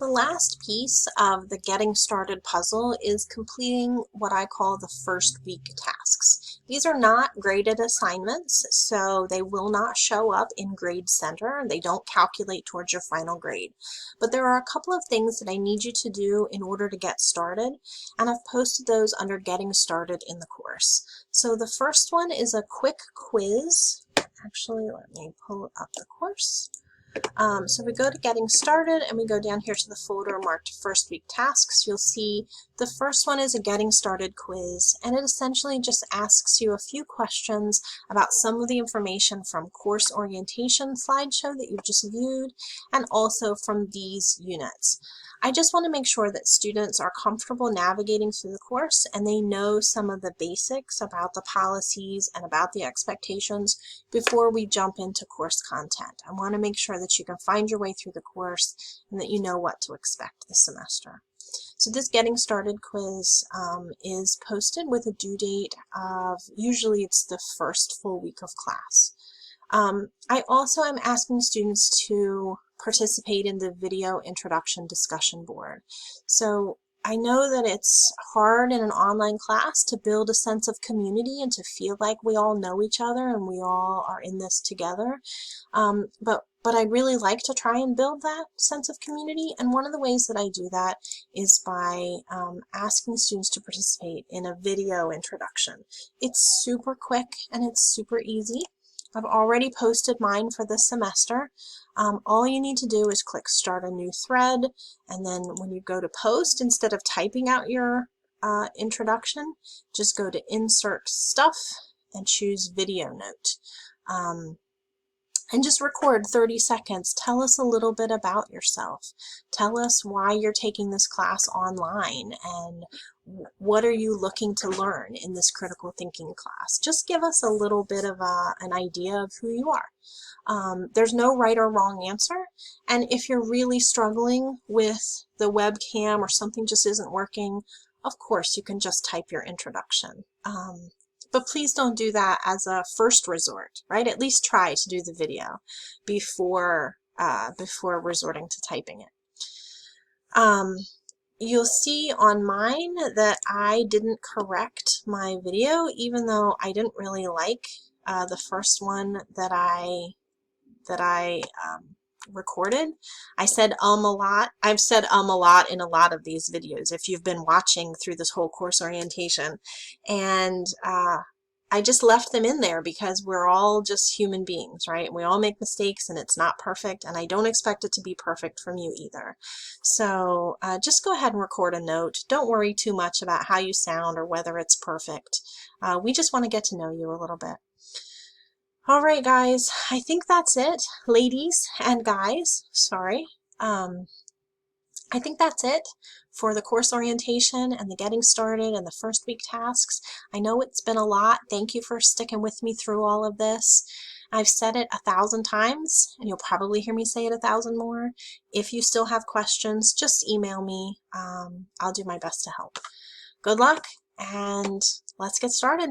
The last piece of the Getting Started puzzle is completing what I call the first week tasks. These are not graded assignments, so they will not show up in Grade Center. They don't calculate towards your final grade. But there are a couple of things that I need you to do in order to get started, and I've posted those under Getting Started in the course. So the first one is a quick quiz. Actually, let me pull up the course. So we go to Getting Started and we go down here to the folder marked First Week Tasks. You'll see the first one is a Getting Started quiz, and it essentially just asks you a few questions about some of the information from course orientation slideshow that you've just viewed, and also from these units. I just want to make sure that students are comfortable navigating through the course and they know some of the basics about the policies and about the expectations before we jump into course content. I want to make sure that you can find your way through the course and that you know what to expect this semester. So this Getting Started quiz is posted with a due date of, usually it's the first full week of class. I also am asking students to participate in the video introduction discussion board. So I know that it's hard in an online class to build a sense of community and to feel like we all know each other and we all are in this together. But I really like to try and build that sense of community, and one of the ways that I do that is by asking students to participate in a video introduction. It's super quick and it's super easy. I've already posted mine for this semester. All you need to do is click Start a New Thread, and then when you go to post, instead of typing out your introduction, just go to Insert Stuff and choose Video Note. And just record 30 seconds. Tell us a little bit about yourself. Tell us why you're taking this class online and what are you looking to learn in this critical thinking class. Just give us a little bit of an idea of who you are. There's no right or wrong answer, and if you're really struggling with the webcam or something just isn't working, of course you can just type your introduction. But please don't do that as a first resort, right? At least try to do the video before resorting to typing it. You'll see on mine that I didn't correct my video, even though I didn't really like the first one that I recorded. I said a lot. I've said a lot in a lot of these videos if you've been watching through this whole course orientation, and I just left them in there because we're all just human beings, right? We all make mistakes and it's not perfect, and I don't expect it to be perfect from you either. So just go ahead and record a note. Don't worry too much about how you sound or whether it's perfect. We just want to get to know you a little bit. All right, guys, I think that's it. Ladies and guys, sorry. I think that's it for the course orientation and the Getting Started and the first week tasks. I know it's been a lot. Thank you for sticking with me through all of this. I've said it 1,000 times, and you'll probably hear me say it 1,000 more. If you still have questions, just email me. I'll do my best to help. Good luck, and let's get started.